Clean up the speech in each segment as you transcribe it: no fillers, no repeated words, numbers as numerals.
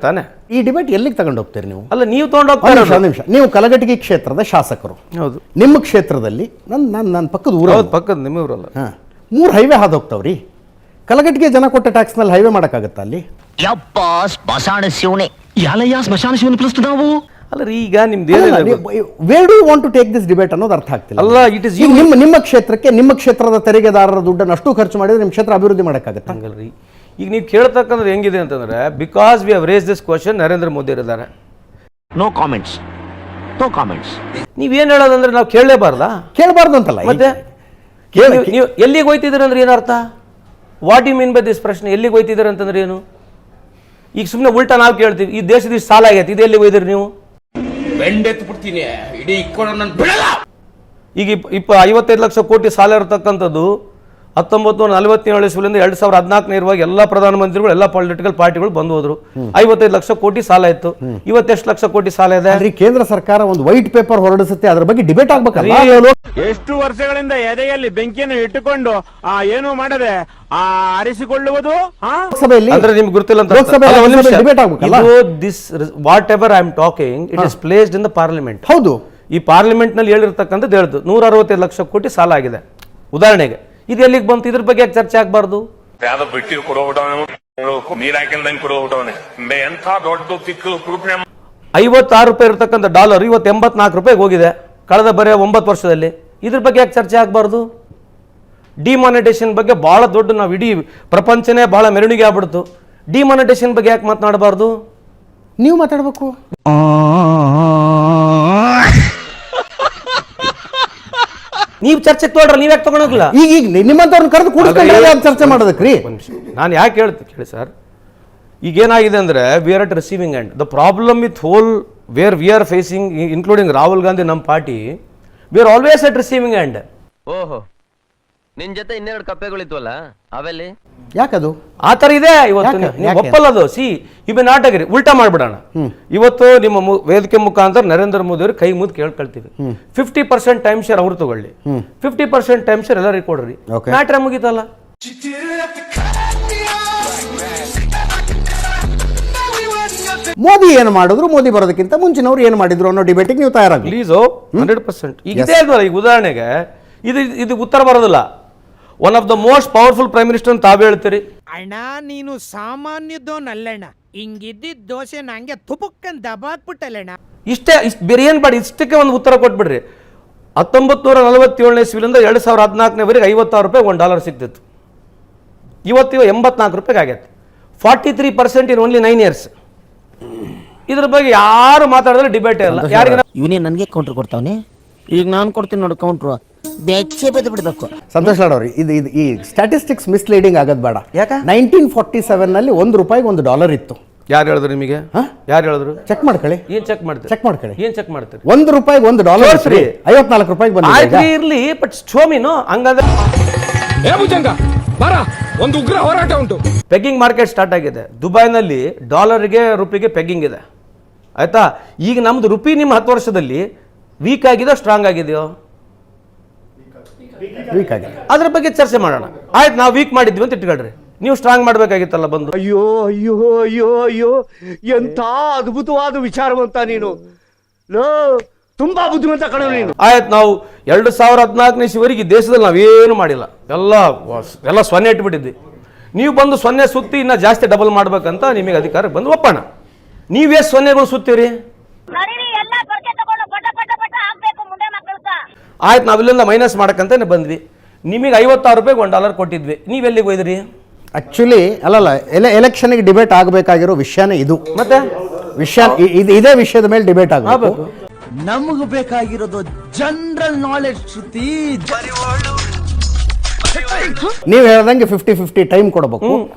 ತಾನೆ ಈ ಡಿಬೇಟ್ ಎಲ್ಲಿಗೆ ತಗೊಂಡು ಹೋಗ್ತೀರಿ ನೀವು? ಅಲ್ಲ, ನೀವು ತಗೊಂಡು ಹೋಗ್ತೀರಾ? ನಿಮಿಷ, ನೀವು ಕಲಘಟಗಿ ಕ್ಷೇತ್ರದ ಶಾಸಕರು. ಹೌದು. ನಿಮ್ಮ ಕ್ಷೇತ್ರದಲ್ಲಿ ನನ್ನ ಪಕ್ಕದ ಊರ ಪಕ್ಕದ ನಿಮ್ಮ ಊರಲ್ಲ. 3 ಹೈವೇ ಹಾದು ಹೋಗ್ತಾವ್ರಿ. ಕಲಘಟಗಿ ಜನ ಕೊಟ್ಟ ಟ್ಯಾಕ್ಸ್ ನಲ್ಲಿ ಹೈವೇ ಮಾಡಕ್ಕಾಗತ್ತಾ ಅಲ್ಲಿ? ಯಪ್ಪ ಸ್ಮಶಾನ ಶಿವನೇ ಯಾಲಯ್ಯ ಸ್ಮಶಾನ ಶಿವನ ಪ್ಲಸ್ ನಾವು ಅಲ್ಲ ರೀ, ಈಗ ನಿಮ್ದು where do you want to take this debate ಅನ್ನೋದು ಅರ್ಥ ಆಗ್ತಿಲ್ಲ. ಅಲ್ಲ, ಇಟ್ ಇಸ್ ನಿಮ್ಮ ಕ್ಷೇತ್ರಕ್ಕೆ ನಿಮ್ಮ ಕ್ಷೇತ್ರದ ತೆರಿಗೆದಾರರ ದುಡ್ಡನ್ನು ಅಷ್ಟು ಖರ್ಚು ಮಾಡಿದ್ರೆ ನಿಮ್ಮ ಕ್ಷೇತ್ರ ಅಭಿವೃದ್ಧಿ ಮಾಡಕ್ಕಾಗತ್ತಾ? ಹಂಗಲ್ರಿ. ಈಗ ನೀವು ಕೇಳ್ತಕ್ಕಂದ್ರೆ ಹೆಂಗಿದೆ ಅಂತಂದ್ರೆ, because we have raised this question, Narendra Modi ಇದ್ದಾರೆ. No comments. ನೀವೇನು ಹೇಳೋದಂದ್ರೆ ನಾವು ಕೇಳಬಾರ್ದು ಅಂತಲ್ಲ. ಮತ್ತೆ ನೀವು ಎಲ್ಲಿಗೆ ಹೋಯ್ತಿದ್ದೀರ ಅಂದ್ರೆ ಏನರ್ಥ? What you mean by this ಪ್ರಶ್ನೆ? ಎಲ್ಲಿಗೆ ಹೋಯ್ತಿದ್ದೀರ ಅಂತಂದ್ರೆ ಏನು? ಈಗ ಸುಮ್ಮನೆ ಉಲ್ಟಾ ನಾವು ಕೇಳ್ತೀವಿ, ಈ ದೇಶದ ಇಷ್ಟು ಸಾಲ ಆಗೈತೆ, ಇದು ಎಲ್ಲಿಗೆ ಹೋಯ್ದಿರಿ ನೀವು? ಈಗ 55 ಲಕ್ಷ ಕೋಟಿ ಸಾಲ ಇರತಕ್ಕಂಥದ್ದು 1947 ಇಸ್ವಿಯಿಂದ 2014 ಇರುವಾಗ ಎಲ್ಲ ಪ್ರಧಾನಮಂತ್ರಿಗಳು, ಎಲ್ಲ ಪೊಲಿಟಿಕಲ್ ಪಾರ್ಟಿಗಳು ಬಂದು ಹೋದ್ರು. 55 ಲಕ್ಷ ಕೋಟಿ ಸಾಲ ಇತ್ತು. ಇವತ್ತೆಷ್ಟು ಲಕ್ಷ ಕೋಟಿ ಸಾಲ ಇದೆ? ಕೇಂದ್ರ ಸರ್ಕಾರ ಒಂದು ವೈಟ್ ಪೇಪರ್ ಹೊರಡಿಸುತ್ತೆ, ಅದ್ರ ಬಗ್ಗೆ ಡಿಬೇಟ್ ಆಗ್ಬೇಕಲ್ಲ. ಎಷ್ಟು ವರ್ಷಗಳಿಂದ ಎದೆಯಲ್ಲಿ ಬೆಂಕಿಯನ್ನು ಇಟ್ಟುಕೊಂಡು ಏನು ಮಾಡದೆ ಆರಿಸಿಕೊಳ್ಳುವುದು ಸಭೆಯಲ್ಲಿ ಅಂದ್ರೆ ನಿಮ್ಗೆ ಗೊತ್ತಿಲ್ಲ ಅಂತ. What ever I am talking, it is placed in the parliament. ಹೌದು, ಈ ಪಾರ್ಲಿಮೆಂಟ್ ನಲ್ಲಿ ಹೇಳಿರ್ತಕ್ಕಂಥದ್ದು ಹೇಳ್ದು 165 ಲಕ್ಷ ಕೋಟಿ ಸಾಲ ಆಗಿದೆ ಉದಾಹರಣೆಗೆ. ಇದು ಎಲ್ಲಿಗೆ ಬಂತು? ಇದ್ರ ಬಗ್ಗೆ ಯಾಕೆ ಚರ್ಚೆ ಆಗಬಾರ್ದು? ಬಿಟ್ಟಿ ನೀರ್ ಹಾಕಿಲ್ದಂಗೆ ಕೊಡೋಬಿಟ್ಟವನೆ ಎಂಥ ದೊಡ್ಡ ತಿಕ್ಕು 56 ರೂಪಾಯಿ ಇರತಕ್ಕಂಥ ಡಾಲರ್ ಇವತ್ತು 84 ರೂಪಾಯಿಗೆ ಹೋಗಿದೆ ಕಳೆದ ಬರೀ 9 ವರ್ಷದಲ್ಲಿ. ಇದ್ರ ಬಗ್ಗೆ ಯಾಕೆ ಚರ್ಚೆ ಆಗಬಾರ್ದು? ಡಿಮಾನಿಟೇಷನ್ ಬಗ್ಗೆ ಬಹಳ ದೊಡ್ಡ, ನಾವು ಇಡೀ ಪ್ರಪಂಚನೇ ಬಹಳ ಮೆರವಣಿಗೆ ಆಗ್ಬಿಡ್ತು. ಡಿಮಾನಿಟೇಷನ್ ಬಗ್ಗೆ ಯಾಕೆ ಮಾತನಾಡಬಾರ್ದು? ನೀವು ಮಾತಾಡ್ಬೇಕು. ನೀವು ಚರ್ಚೆ ತಗೊಳ್ರ, ನೀವ್ ಯಾಕೆ ತಗೊಳಲ್ಲ? ಈಗ ನಿಮ್ಮಂತವ್ರನ್ನ ಕರೆದು ಕೂಡಿಸ್ಕೊಂಡ್ರೆ ಚರ್ಚೆ ಮಾಡೋದಕ್ರಿ. ನಾನು ಯಾಕೆ ಕೇಳಿ ಸರ್, ಈಗ ಏನಾಗಿದೆ ಅಂದ್ರೆ, we are at receiving end. The problem with whole where we are facing, including Rahul Gandhi, ನಮ್ಮ party, we are always at receiving end. ಓಹೋ, ನಿನ್ ಜೊತೆ 2 ಕಪ್ಪೆಗಳಿದ್ವಲ್ಲ, ಅವೆಲ್ಲಿ ಯಾಕದು ಆ ತರ ಇದೆ ಇವತ್ತು? ಒಪ್ಪಲ್ಲದು. ಸಿ ಇವೆ ನಾಟಕರಿ ಉಲ್ಟಾ ಮಾಡ್ಬಿಡೋಣ. ಇವತ್ತು ನಿಮ್ಮ ವೇದಿಕೆ ಮುಖಾಂತರ ನರೇಂದ್ರ ಮೋದಿ ಅವರು ಕೈ ಮುದ್ದು ಕೇಳ್ಕೊಳ್ತೀವಿ, 50% ಟೈಮ್ ಶೇರ್ ಅವ್ರು ತಗೊಳ್ಳಿ, 50% ಟೈಮ್ ಶೇರ್ ಎಲ್ಲರಿಗೆ ಕೊಡ್ರಿ, ಮ್ಯಾಟ್ರ ಮುಗಿತಲ್ಲ. ಮೋದಿ ಏನು ಮಾಡಿದ್ರು, ಮೋದಿ ಬರೋದಕ್ಕಿಂತ ಮುಂಚಿನವ್ರು ಏನು ಮಾಡಿದ್ರು ಅನ್ನೋ ಡಿಬೇಟಿಗೆ ನೀವು ತಯಾರಾಗಿ ಪ್ಲೀಸ್. 100% ಈಗ ಇದೇ ಅಲ್ವಲ್ಲ. ಈಗ ಉದಾಹರಣೆಗೆ ಇದು ಉತ್ತರ ಬರೋದಿಲ್ಲ. One of the most powerful prime minister ಅಂತ ತಾವೇ ಹೇಳ್ತೀರಿ. ಅಣ್ಣ ನೀನು ಸಾಮಾನ್ಯದೋನಲ್ಲಣ್ಣ, ಹಿಂಗಿದ್ದಿದ್ದ ದೋಸೆ ನಂಗೆ ತುಪಕ್ಕನ್ ದಬಾಕ್ಬಿಟ್ಟಲ್ಲಣ್ಣ. ಇಷ್ಟೇ, ಬೇರೆ ಏನ್ ಬೇಡ, ಇಷ್ಟಕ್ಕೆ ಒಂದು ಉತ್ತರ ಕೊಟ್ಬಿಡ್ರಿ. 1947 ಇಸ್ವಿಯಿಂದ 2014 56 ರೂಪಾಯಿ $1 ಸಿಗ್ತಿತ್ತು. ಇವತ್ತು 84 ರೂಪಾಯಿಗೆ ಆಗೈತೆ. 43% ಇನ್ ಓನ್ಲಿ 9 ಇಯರ್ಸ್. ಇದ್ರ ಬಗ್ಗೆ ಯಾರು ಮಾತಾಡಿದ್ರೆ ಡಿಬೇಟ್ ಇಲ್ಲ. ಯಾರಿಗೆ ಇವನೇ ನನಗೆ ಕೌಂಟರ್ ಕೊಡ್ತಾವನೆ, ಈಗ ನಾನು ಕೊಡ್ತೀನಿ ನೋಡಿ ಕೌಂಟ್ರು. ಬೆಚ್ಚೆ ಬೆದ್ದು ಬಿಡಬೇಕು. ಸಂತೋಷ್ ಲಾಡ್ ಅವ್ರಿ, ಇದು ಈ ಸ್ಟ್ಯಾಟಿಸ್ಟಿಕ್ಸ್ ಮಿಸ್ಲೀಡಿಂಗ್ ಆಗೋದು ಬೇಡ. ಯಾಕೆ? 1947 ನಲ್ಲಿ $1 $1 ಇತ್ತು. ಯಾರು ಹೇಳಿದ್ರು ನಿಮಗೆ? ಯಾರು ಹೇಳಿದ್ರು? ಚೆಕ್ ಮಾಡ್ಕೊಳ್ಳಿ. ಏನ್ ಚೆಕ್ ಮಾಡ್ತೀರಿ? ಚೆಕ್ ಮಾಡ್ಕೊಳ್ಳಿ. ಏನ್ ಚೆಕ್ ಮಾಡ್ತೀರಿ? $1 $1 ಫ್ರೀ 54 ರೂಪಾಯಿಗೆ ಬಂದಿದೆ. ಇರ್ಲಿ, ಬಟ್ ಶೋಮಿನು ಹಂಗಾದ್ರೆ ಒಂದು ಉಗ್ರ ಹೋರಾಟ ಉಂಟು. ಪೆಗ್ಗಿಂಗ್ ಮಾರ್ಕೆಟ್ ಸ್ಟಾರ್ಟ್ ಆಗಿದೆ ದುಬೈನಲ್ಲಿ. ಡಾಲರ್ಗೆ ರುಪಿಗೆ ಪೆಗ್ಗಿಂಗ್ ಇದೆ, ಆಯ್ತಾ? ಈಗ ನಮ್ದು ರುಪಿ ನಿಮ್ಮ 10 ವರ್ಷದಲ್ಲಿ ವೀಕ್ ಆಗಿದೆಯೋ ಸ್ಟ್ರಾಂಗ್ ಆಗಿದೆಯೋ? ವೀಕ್ ಆಗಿದೆ. ಅದ್ರ ಬಗ್ಗೆ ಚರ್ಚೆ ಮಾಡೋಣ. ಆಯ್ತು, ನಾವು ವೀಕ್ ಮಾಡಿದ್ವಿ ಅಂತ ಇಟ್ಕೊಳ್ರಿ, ನೀವು ಸ್ಟ್ರಾಂಗ್ ಮಾಡ್ಬೇಕಾಗಿತ್ತಲ್ಲ ಬಂದು. ಅಯ್ಯೋ ಅಯ್ಯೋ ಅಯ್ಯೋ ಅಯ್ಯೋ, ಎಂಥ ಅದ್ಭುತವಾದ ವಿಚಾರವಂತ ನೀನು. ತುಂಬಾ ಬುದ್ಧಿವಂತ ಕಣ ನೀನು. ಆಯ್ತು, ನಾವು 2014 ಇಸ್ವಿವರೆಗೆ ದೇಶದಲ್ಲಿ ನಾವೇನು ಮಾಡಿಲ್ಲ, ಎಲ್ಲ ಸೊನ್ನೆ ಇಟ್ಬಿಟ್ಟಿದ್ವಿ. ನೀವು ಬಂದು ಸೊನ್ನೆ ಸುತ್ತಿ ಇನ್ನ ಜಾಸ್ತಿ ಡಬಲ್ ಮಾಡ್ಬೇಕಂತ ನಿಮಗೆ ಅಧಿಕಾರ ಬಂದು ಒಪ್ಪೋಣ. ನೀವೇ ಸೊನ್ನೆಗಳು ಸುತ್ತೀರಿ. ಆಯ್ತು, ನಾವಿಲ್ಲಿಂದ ಮೈನಸ್ ಮಾಡಕ್ಕಂತಾನೆ ಬಂದ್ವಿ. ನಿಮಗೆ 56 ರೂಪಾಯಿಗೆ $1 ಕೊಟ್ಟಿದ್ವಿ, ನೀವೆಲ್ಲಿಗೆ ಹೋಯ್ದ್ರಿ? ಆಕ್ಚುಲಿ ಅಲ್ಲಲ್ಲ, ಎಲೆಕ್ಷನ್ಗೆ ಡಿಬೇಟ್ ಆಗಬೇಕಾಗಿರೋ ವಿಷಯನೇ ಇದು. ಮತ್ತೆ ವಿಷಯ ಇದೇ ವಿಷಯದ ಮೇಲೆ ಡಿಬೇಟ್ ಆಗಬೇಕು. ನಮಗೆ ಬೇಕಾಗಿರೋದು ಜನರಲ್ ನಾಲೆಡ್ಜ್. ಶ್ರುತಿ, ನೀವು ಹೇಳ್ದಂಗೆ 50-50 ಟೈಮ್ ಕೊಡಬೇಕು.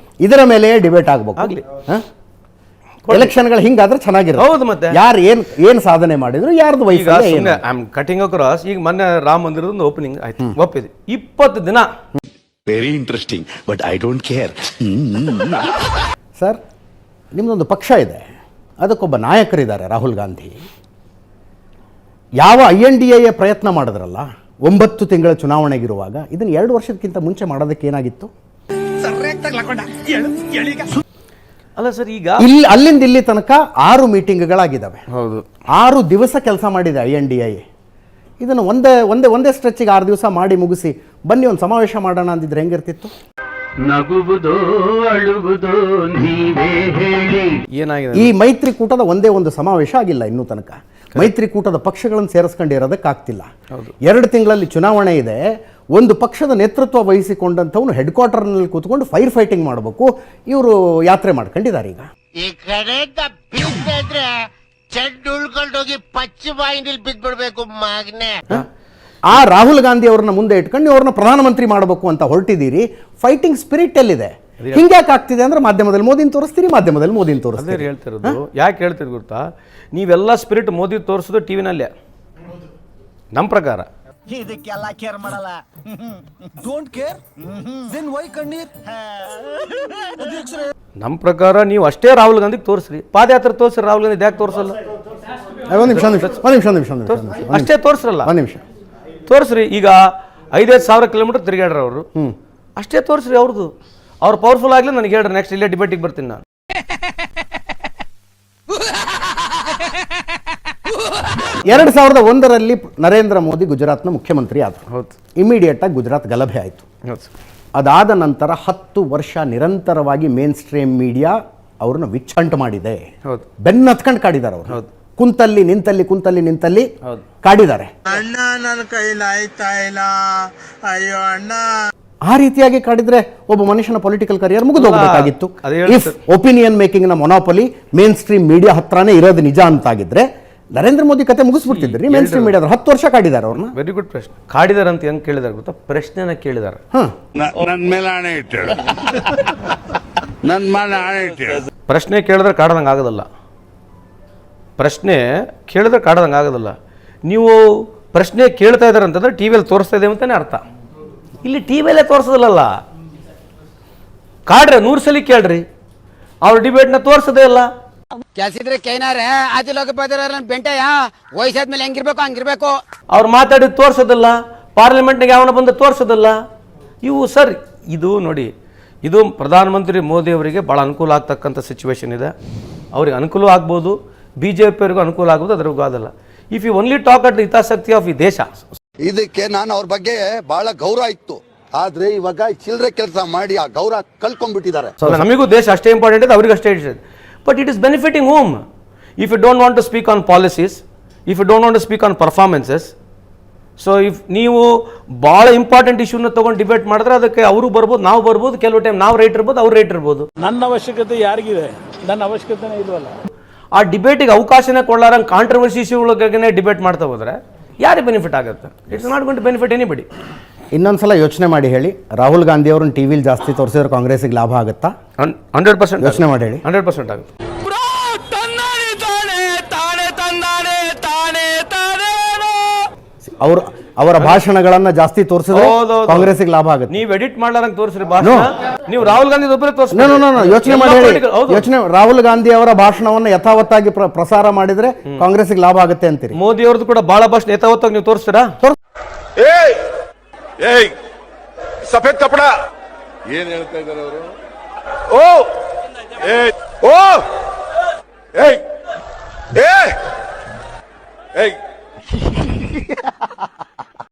ಇದರ ಮೇಲೆ ಡಿಬೇಟ್ ಆಗಬೇಕು. ಎಲೆಕ್ಷನ್ಗಳು ಹಿಂಗಾದ್ರೆ ಚೆನ್ನಾಗಿರುತ್ತೆ. ಹೌದು, ಮತ್ತೆ ಯಾರು ಏನ್ ಸಾಧನೆ ಮಾಡಿದ್ರು, ಯಾರ್ದು ವೈಫಲ್ಯ. I am cutting across. ಈಗ ಮೊನ್ನೆ ರಾಮ ಮಂದಿರದ ಓಪನಿಂಗ್ ಆಯ್ತು, ಒಪ್ಪಿದೆ. 20 ದಿನ. Very interesting, but I don't care. Sir, ನಿಮ್ದೊಂದು ಪಕ್ಷ ಇದೆ, ಅದಕ್ಕೊಬ್ಬ ನಾಯಕರಿದ್ದಾರೆ, ರಾಹುಲ್ ಗಾಂಧಿ. ಯಾವ INDA ಪ್ರಯತ್ನ ಮಾಡಿದ್ರಲ್ಲ 9 ತಿಂಗಳ ಚುನಾವಣೆಗಿರುವಾಗ, ಇದನ್ನು 2 ವರ್ಷಕ್ಕಿಂತ ಮುಂಚೆ ಮಾಡೋದಕ್ಕೆ ಏನಾಗಿತ್ತು? ಅಲ್ಲ ಸರ್, ಈಗ ಅಲ್ಲಿಂದ ಇಲ್ಲಿ ತನಕ 6 ಮೀಟಿಂಗ್ಗಳಾಗಿದ್ದಾವೆ. ಹೌದು, 6 ದಿವಸ ಕೆಲಸ ಮಾಡಿದೆ INDI. ಇದನ್ನು ಒಂದೇ ಸ್ಟ್ರೆಚ್ಗೆ 6 ದಿವಸ ಮಾಡಿ ಮುಗಿಸಿ ಬನ್ನಿ ಒಂದು ಸಮಾವೇಶ ಮಾಡೋಣ ಅಂದಿದ್ರೆ ಹೆಂಗಿರ್ತಿತ್ತು? ನಗುವುದೋ ಅಳುವುದೋ ನೀವೇ ಹೇಳಿ. ಏನಾಗಿದೆ? ಈ ಮೈತ್ರಿಕೂಟದ ಒಂದೇ ಒಂದು ಸಮಾವೇಶ ಆಗಿಲ್ಲ ಇನ್ನೂ ತನಕ. ಮೈತ್ರಿಕೂಟದ ಪಕ್ಷಗಳನ್ನು ಸೇರಿಸ್ಕೊಂಡಿರೋದಕ್ಕಾಗ್ತಿಲ್ಲ. 2 ತಿಂಗಳಲ್ಲಿ ಚುನಾವಣೆ ಇದೆ. ಒಂದು ಪಕ್ಷದ ನೇತೃತ್ವ ವಹಿಸಿಕೊಂಡಂಥವನು ಹೆಡ್ ಕ್ವಾರ್ಟರ್ನಲ್ಲಿ ಕೂತ್ಕೊಂಡು ಫೈರ್ ಫೈಟಿಂಗ್ ಮಾಡಬೇಕು. ಇವರು ಯಾತ್ರೆ ಮಾಡ್ಕೊಂಡಿದ್ದಾರೆ. ಈಗ ಈ ಕಡೆಯಿಂದ ಬಿದ್ದಿದ್ರೆ ಚೆಂಡು ಉಳ್ಕೊಂಡೋಗಿ ಪಚ್ಚ ಬಾಯಿನಲ್ಲಿ ಬಿದ್ಬಿಡ್ಬೇಕು ಮಗನೆ. ಆ ರಾಹುಲ್ ಗಾಂಧಿ ಅವ್ರನ್ನ ಮುಂದೆ ಇಟ್ಕೊಂಡು ಅವ್ರನ್ನ ಪ್ರಧಾನಮಂತ್ರಿ ಮಾಡಬೇಕು ಅಂತ ಹೊರಟಿದ್ದೀರಿ. ಫೈಟಿಂಗ್ ಸ್ಪಿರಿಟ್ ಎಲ್ಲಿದೆ? ಹಿಂಗ್ಯಾಕೆ ಆಗ್ತಿದೆ ಅಂದ್ರೆ ಮಾಧ್ಯಮದಲ್ಲಿ ಮೋದಿನ ತೋರಿಸ್ತೀರಿ, ಮಾಧ್ಯಮದಲ್ಲಿ ಮೋದಿನ ಅದೇ ತೋರಿಸ್ತೀರಿ. ಹೇಳ್ತಿರೋದು. ಯಾಕೆ ಹೇಳ್ತೀರಿ ಗೊತ್ತಾ? ನೀವೆಲ್ಲ ಸ್ಪಿರಿಟ್ ಮೋದಿ ತೋರಿಸೋದು ಟಿವಿನಲ್ಲೇ. ನಮ್ಮ ಪ್ರಕಾರ ಇದಕ್ಕೆಲ್ಲ ಕೇರ್ ಮಾಡಲ್ಲ. ಡೋಂಟ್ ಕೇರ್ ದೆನ್ ವೈ ಕಣ್ಣೀರ್? ನಮ್ಮ ಪ್ರಕಾರ ನೀವು ಅಷ್ಟೇ ರಾಹುಲ್ ಗಾಂಧಿಗೆ ತೋರಿಸ್ರಿ, ಪಾದಯಾತ್ರೆ ತೋರಿಸ್ರಿ. ರಾಹುಲ್ ಗಾಂಧಿ ಯಾಕೆ ತೋರಿಸಲ್ಲ? ಒಂದು ನಿಮಿಷ ಅಷ್ಟೇ ತೋರಿಸ್ರಲ್ಲ, ಒಂದು ನಿಮಿಷ ತೋರಿಸ್ರಿ. ಈಗ 5,000 ಸಾವಿರ ಕಿಲೋಮೀಟರ್ ತಿರುಗಾಡ್ರ ಅವರು, ಅಷ್ಟೇ ತೋರಿಸ್ರಿ ಅವ್ರದ್ದು. ಅವ್ರು ಪವರ್ಫುಲ್ ಆಗಲಿ ನನಗೆ ಹೇಳ್ರಿ, ನೆಕ್ಸ್ಟ್ ಇಲ್ಲೇ ಡಿಬೇಟಿಗೆ ಬರ್ತೀನಿ ನಾನು. 2001ರಲ್ಲಿ ನರೇಂದ್ರ ಮೋದಿ ಗುಜರಾತ್ನ ಮುಖ್ಯಮಂತ್ರಿ ಆದರು. ಹೌದು, ಇಮಿಡಿಯೇಟ್ ಆಗಿ ಗುಜರಾತ್ ಗಲಭೆ ಆಯಿತು. ಹೌದು. ಅದಾದ ನಂತರ 10 ವರ್ಷ ನಿರಂತರವಾಗಿ ಮೇನ್ ಸ್ಟ್ರೀಮ್ ಮೀಡಿಯಾ ಅವ್ರನ್ನ ವಿಚ್ಚಂಟು ಮಾಡಿದೆ. ಹೌದು, ಬೆನ್ನ ಹತ್ಕೊಂಡು ಕಾಡಿದ್ದಾರೆ ಅವರು. ಹೌದು. ಕುಂತಲ್ಲಿ ನಿಂತಲ್ಲಿ ಹೌದು. ಕಾಡಿದ್ದಾರೆ. ಅಣ್ಣ ನನ್ನ ಕೈಲಿ ಆಯ್ತಾ ಇಲ್ಲ, ಅಯ್ಯೋ ಅಣ್ಣ. ಆ ರೀತಿಯಾಗಿ ಕಾಡಿದ್ರೆ ಒಬ್ಬ ಮನುಷ್ಯನ ಪೊಲಿಟಿಕಲ್ ಕರಿಯರ್ ಮುಗಿದು ಹೋಗಬೇಕಾಗಿತ್ತು. ಅದೇ ಇಫ್ ಒಪಿನಿಯನ್ ಮೇಕಿಂಗ್ ನ ಮೊನೋಪಲಿ ಮೇನ್ ಸ್ಟ್ರೀಮ್ ಮೀಡಿಯಾ ಹತ್ರನೇ ಇರೋದು ನಿಜ ಅಂತಾಗಿದ್ರೆ ನರೇಂದ್ರ ಮೋದಿ ಕತೆ ಮುಗಿಸ್ಬಿಡ್ತಿದ್ರಿ. ಮೇನ್ ಸ್ಟ್ರೀಮ್ ಮೀಡಿಯಾ 10 ವರ್ಷ ಕಾಡಿದ್ದಾರೆ ಅವ್ರನ್ನ. ವೆರಿ ಗುಡ್ ಪ್ರಶ್ನೆ. ಕಾಡಿದಾರೆ ಅಂತ ಹೆಂಗ್ ಕೇಳಿದಾರೆ ಗೊತ್ತಾ? ಪ್ರಶ್ನೆನ ಕೇಳಿದಾರೆ. ನನ್ ಮೇಲೆ ಆಣೆ ಇಟ್ಟೇಳು, ನನ್ ಮೇಲೆ ಆಣೆ ಇಟ್ಟೇಳು. ಪ್ರಶ್ನೆ ಕೇಳಿದ್ರೆ ಕಾಡ್ದಂಗೆ ಆಗೋದಲ್ಲ. ಪ್ರಶ್ನೆ ಕೇಳಿದ್ರೆ ಕಾಡ್ದಂಗೆ ಆಗೋದಲ್ಲ. ನೀವು ಪ್ರಶ್ನೆ ಕೇಳ್ತಾ ಇದ್ದಾರೆ ಅಂತಂದ್ರೆ ಟಿವಿಯಲ್ಲಿ ತೋರಿಸ್ತಾ ಇದ್ದೇವೆ ಅಂತಾನೆ ಅರ್ಥ. ಇಲ್ಲಿ ಟಿವಿಯಲ್ಲೇ ತೋರಿಸೋದಲ್ಲ, ಕಾಡ್ರೆ 100 ಸಲ ಕೇಳ್ರಿ, ಅವ್ರ ಡಿಬೇಟ್ನ ತೋರಿಸೋದೇ ಇಲ್ಲ. ಕೆಲ್ಸಿದ್ರೆ ಕೈನಾರೆ ಆದಿಲೋಕ ಬೆಂಟೆಯ ವಯಸ್ಸಾದ್ಮೇಲೆ ಹಂಗಿರ್ಬೇಕು. ಅವ್ರು ಮಾತಾಡಿದ್ ತೋರಿಸೋದಿಲ್ಲ, ಪಾರ್ಲಿಮೆಂಟ್ನಾಗ ಯಾವನ ಬಂದು ತೋರಿಸೋದಿಲ್ಲ. ಇವು ಸರ್, ಇದು ನೋಡಿ, ಇದು ಪ್ರಧಾನಮಂತ್ರಿ ಮೋದಿ ಅವರಿಗೆ ಭಾಳ ಅನುಕೂಲ ಆಗ್ತಕ್ಕಂಥ ಸಿಚುವೇಶನ್ ಇದೆ. ಅವ್ರಿಗೆ ಅನುಕೂಲ ಆಗ್ಬೋದು, BJP ಅವರಿಗೂ ಅನುಕೂಲ ಆಗ್ಬೋದು, ಅದ್ರಿಗೂ ಆಗೋಲ್ಲ. If you only talk at ಹಿತಾಸಕ್ತಿ ಆಫ್ ಈ ದೇಶ. ಇದಕ್ಕೆ ನಾನು ಅವ್ರ ಬಗ್ಗೆ ಬಹಳ ಗೌರವ ಇತ್ತು. ಆದ್ರೆ ಇವಾಗ ಚಿಲ್ಲರೆ ಕೆಲಸ ಮಾಡಿ ಆ ಗೌರವ ಕಳ್ಕೊಂಡ್ಬಿಟ್ಟಿದ್ದಾರೆ. ನಮಗೂ ದೇಶ ಅಷ್ಟೇ ಇಂಪಾರ್ಟೆಂಟ್ ಇದೆ, ಅವ್ರಿಗೆ ಅಷ್ಟೇ ಇದೆ. But it is benefiting home. If you don't want to speak on policies, if you don't want to speak on performances, so if ನೀವು ಭಾಳ ಇಂಪಾರ್ಟೆಂಟ್ ಇಶ್ಯೂನ ತೊಗೊಂಡು ಡಿಬೇಟ್ ಮಾಡಿದ್ರೆ ಅದಕ್ಕೆ ಅವರು ಬರ್ಬೋದು, ನಾವು ಬರ್ಬೋದು, ಕೆಲವು ಟೈಮ್ ನಾವು ರೈಟ್ ಇರ್ಬೋದು, ಅವ್ರು ರೈಟ್ ಇರ್ಬೋದು. ನನ್ನ ಅವಶ್ಯಕತೆ ಯಾರಿಗಿದೆ? ನನ್ನ ಅವಶ್ಯಕತೆನೇ ಇಲ್ವಲ್ಲ. ಆ ಡಿಬೇಟಿಗೆ ಅವಕಾಶನೇ ಕೊಡಲಾರಂಗೆ ಕಾಂಟ್ರವರ್ಸಿ ಇಶ್ಯೂಗಳಿಗೆ ಡಿಬೇಟ್ ಮಾಡ್ತಾ ಹೋದ್ರೆ ಯಾರಿಗೆ ಬೆನಿಫಿಟ್ ಆಗುತ್ತೆ? It's not going to benefit anybody. ಇನ್ನೊಂದ್ಸಲ ಯೋಚನೆ ಮಾಡಿ ಹೇಳಿ, ರಾಹುಲ್ ಗಾಂಧಿ ಅವ್ರನ್ನ ಟಿವಿಲಿ ಜಾಸ್ತಿ ತೋರಿಸಿದ್ರೆ ಕಾಂಗ್ರೆಸ್ಗೆ ಲಾಭ ಆಗುತ್ತಾ? 100% ಯೋಚನೆ ಮಾಡಿ ಹೇಳಿ. 100% ಆಗುತ್ತೆ. ಅವರ ಭಾಷಣಗಳನ್ನ ಜಾಸ್ತಿ ತೋರಿಸಿದ್ರೆ ಕಾಂಗ್ರೆಸ್ಗೆ ಲಾಭ ಆಗುತ್ತೆ. ನೀವು ಎಡಿಟ್ ಮಾಡ್ಲಾರಂಗೆ ತೋರಿಸ್ರಿ ಭಾಷಣ, ನೀವು ರಾಹುಲ್ ಗಾಂಧಿ ಒಬ್ಬರೇ ತೋರಿಸಿ. ಯೋಚನೆ ಮಾಡಿ ಹೇಳಿ. ಯೋಚನೆ, ರಾಹುಲ್ ಗಾಂಧಿ ಅವರ ಭಾಷಣವನ್ನು ಯಥಾವತ್ತಾಗಿ ಪ್ರಸಾರ ಮಾಡಿದ್ರೆ ಕಾಂಗ್ರೆಸ್ಗೆ ಲಾಭ ಆಗುತ್ತೆ ಅಂತೀರಿ. ಮೋದಿ ಅವ್ರದ್ದು ಕೂಡ ಬಹಳ ಭಾಷಣ ಯಥಾವತ್ತಾಗಿ ನೀವು ತೋರಿಸ್ತೀರಾ? ಸಫೇದ್ ಕಪಡ ಏನ್ ಹೇಳ್ತಾ ಇದ್ದಾರೆ ಅವರು? ಏಯ್